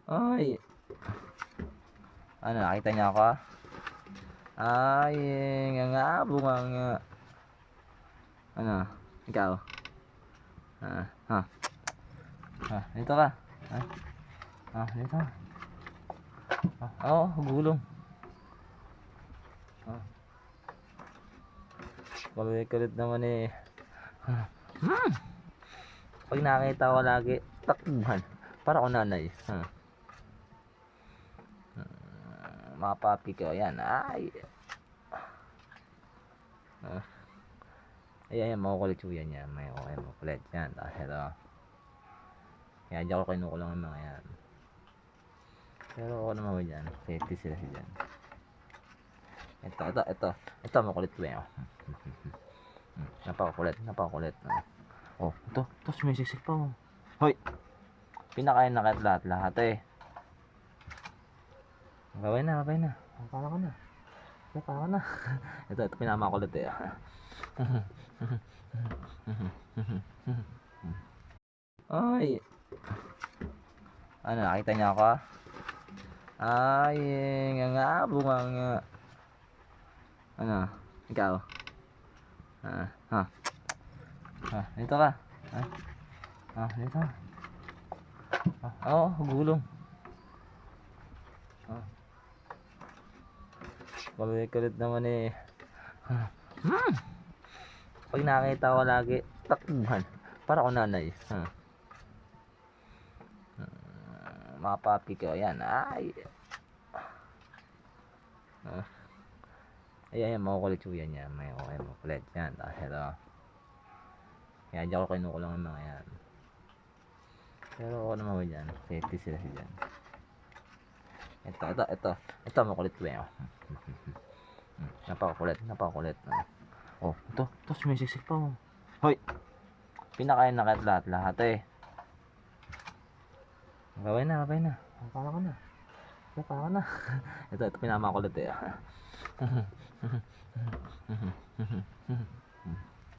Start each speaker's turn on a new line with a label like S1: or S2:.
S1: Ay, ano, nakita niyo ako? Ay, nga bunga nga. Ano, ikaw? Ha? Dito ka. Dito ka. Oo, gulong. Kulit naman eh. Pag nakita ko lagi, takbuhan. Para ako nanay. Mga papi ko, yan. Ay. Ayan, makukulit yung yan yan. May okay, makukulit yan. Dahil kaya di ako kinukulang ng mga yan. Pero ako naman mo dyan. Safety sila dyan. Ito makulit ko yan. Napakakulit. Ito sumisiksik pa oh. Hoy! Pinakain na kahit lahat eh. Babay na. Akala ko na. Ito pinamakulit eh. Ay! Ano, nakita niyo ako? Ay, nga bunga nga. Ano, ikaw? Dito ka. Dito ka. Oo, gulong. Kulit naman eh. Pag nakita ko lagi, takbuhan. Para ako nanay. Mga papi ko, yan. Ay. Ayan, makukulit yung yan yan. May okay, makukulit yan. Dahil kaya di ako kinukulang ng mga yan. Pero ako naman mo dyan. Safety sila dyan. Ito makulit ko yan. Napakakulit. Ito sumisiksik pa oh. Hoy! Pinakain na kahit lahat eh. Babay na. Akala ko na. Ito pinamakulit eh.